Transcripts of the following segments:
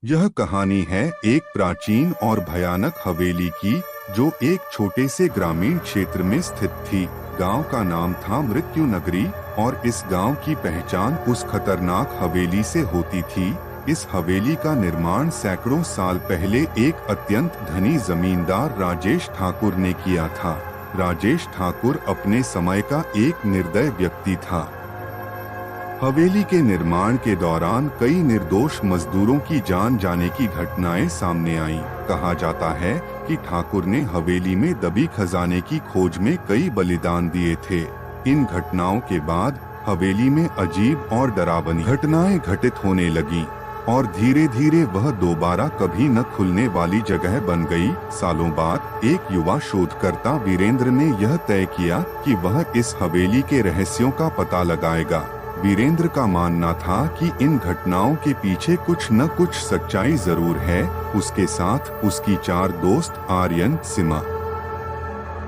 यह कहानी है एक प्राचीन और भयानक हवेली की, जो एक छोटे से ग्रामीण क्षेत्र में स्थित थी। गांव का नाम था मृत्यु नगरी और इस गांव की पहचान उस खतरनाक हवेली से होती थी। इस हवेली का निर्माण सैकड़ों साल पहले एक अत्यंत धनी जमींदार राजेश ठाकुर ने किया था। राजेश ठाकुर अपने समय का एक निर्दय व्यक्ति था। हवेली के निर्माण के दौरान कई निर्दोष मजदूरों की जान जाने की घटनाएं सामने आईं। कहा जाता है कि ठाकुर ने हवेली में दबी खजाने की खोज में कई बलिदान दिए थे। इन घटनाओं के बाद हवेली में अजीब और डरावनी घटनाएं घटित होने लगी और धीरे धीरे वह दोबारा कभी न खुलने वाली जगह बन गई। सालों बाद एक युवा शोधकर्ता वीरेंद्र ने यह तय किया कि वह इस हवेली के रहस्यों का पता लगाएगा। वीरेंद्र का मानना था कि इन घटनाओं के पीछे कुछ न कुछ सच्चाई जरूर है। उसके साथ उसकी 4 दोस्त आर्यन, सीमा,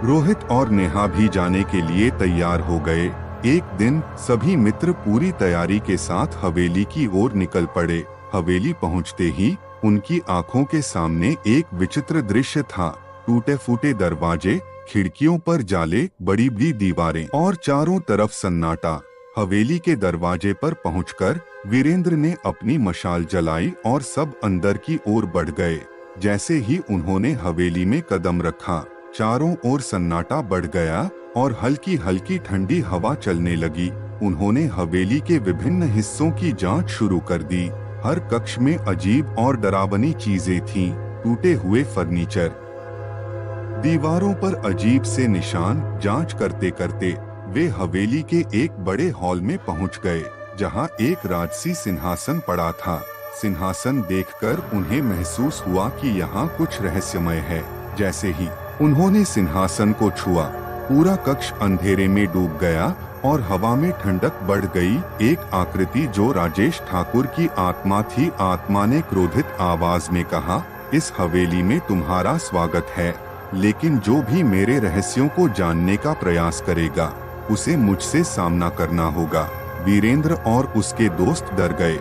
रोहित और नेहा भी जाने के लिए तैयार हो गए। एक दिन सभी मित्र पूरी तैयारी के साथ हवेली की ओर निकल पड़े। हवेली पहुंचते ही उनकी आंखों के सामने एक विचित्र दृश्य था। टूटे फूटे दरवाजे, खिड़कियों पर जाले, बड़ी बड़ी दीवारें और चारों तरफ सन्नाटा। हवेली के दरवाजे पर पहुंचकर वीरेंद्र ने अपनी मशाल जलाई और सब अंदर की ओर बढ़ गए। जैसे ही उन्होंने हवेली में कदम रखा, चारों ओर सन्नाटा बढ़ गया और हल्की हल्की ठंडी हवा चलने लगी। उन्होंने हवेली के विभिन्न हिस्सों की जांच शुरू कर दी। हर कक्ष में अजीब और डरावनी चीजें थीं। टूटे हुए फर्नीचर, दीवारों पर अजीब से निशान। जांच करते करते वे हवेली के एक बड़े हॉल में पहुंच गए, जहां एक राजसी सिंहासन पड़ा था। सिंहासन देखकर उन्हें महसूस हुआ कि यहाँ कुछ रहस्यमय है। जैसे ही उन्होंने सिंहासन को छुआ, पूरा कक्ष अंधेरे में डूब गया और हवा में ठंडक बढ़ गई। एक आकृति जो राजेश ठाकुर की आत्मा थी। आत्मा ने क्रोधित आवाज में कहा, इस हवेली में तुम्हारा स्वागत है, लेकिन जो भी मेरे रहस्यों को जानने का प्रयास करेगा उसे मुझसे सामना करना होगा। वीरेंद्र और उसके दोस्त डर गए,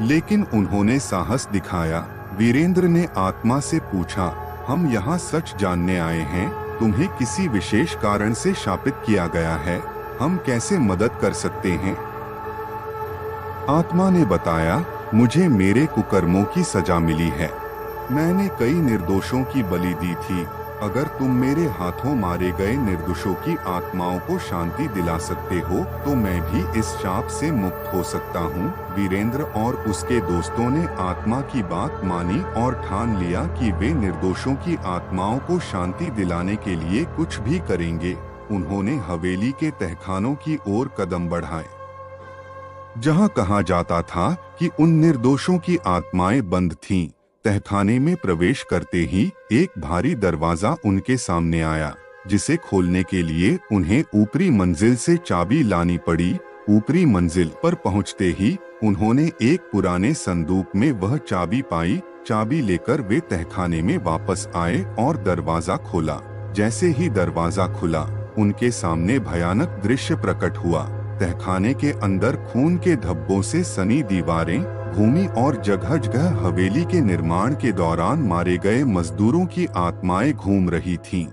लेकिन उन्होंने साहस दिखाया। वीरेंद्र ने आत्मा से पूछा, हम यहाँ सच जानने आए हैं, तुम्हें किसी विशेष कारण से शापित किया गया है, हम कैसे मदद कर सकते हैं? आत्मा ने बताया, मुझे मेरे कुकर्मों की सजा मिली है। मैंने कई निर्दोषों की बलि दी थी। अगर तुम मेरे हाथों मारे गए निर्दोषों की आत्माओं को शांति दिला सकते हो तो मैं भी इस शाप से मुक्त हो सकता हूँ। वीरेंद्र और उसके दोस्तों ने आत्मा की बात मानी और ठान लिया कि वे निर्दोषों की आत्माओं को शांति दिलाने के लिए कुछ भी करेंगे। उन्होंने हवेली के तहखानों की ओर कदम बढ़ाए, जहाँ कहा जाता था कि उन निर्दोषों की आत्माएं बंद थीं। तहखाने में प्रवेश करते ही एक भारी दरवाजा उनके सामने आया, जिसे खोलने के लिए उन्हें ऊपरी मंजिल से चाबी लानी पड़ी। ऊपरी मंजिल पर पहुंचते ही उन्होंने एक पुराने संदूक में वह चाबी पाई। चाबी लेकर वे तहखाने में वापस आए और दरवाजा खोला। जैसे ही दरवाजा खुला, उनके सामने भयानक दृश्य प्रकट हुआ। तहखाने के अंदर खून के धब्बों से सनी दीवारें, भूमि और जगह जगह हवेली के निर्माण के दौरान मारे गए मजदूरों की आत्माएं घूम रही थीं।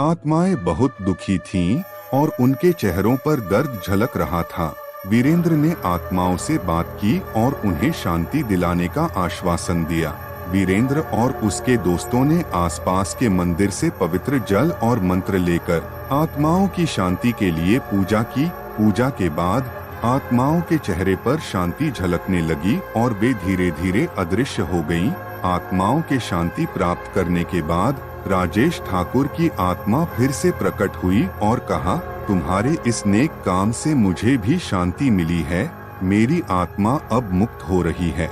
आत्माएं बहुत दुखी थीं और उनके चेहरों पर दर्द झलक रहा था। वीरेंद्र ने आत्माओं से बात की और उन्हें शांति दिलाने का आश्वासन दिया। वीरेंद्र और उसके दोस्तों ने आसपास के मंदिर से पवित्र जल और मंत्र लेकर आत्माओं की शांति के लिए पूजा की। पूजा के बाद आत्माओं के चेहरे पर शांति झलकने लगी और वे धीरे धीरे अदृश्य हो गईं। आत्माओं के शांति प्राप्त करने के बाद राजेश ठाकुर की आत्मा फिर से प्रकट हुई और कहा, तुम्हारे इस नेक काम से मुझे भी शांति मिली है, मेरी आत्मा अब मुक्त हो रही है।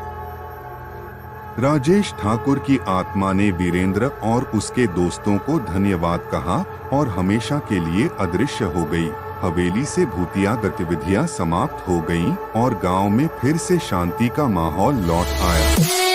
राजेश ठाकुर की आत्मा ने वीरेंद्र और उसके दोस्तों को धन्यवाद कहा और हमेशा के लिए अदृश्य हो गई। हवेली से भूतिया गतिविधियां समाप्त हो गईं और गांव में फिर से शांति का माहौल लौट आया।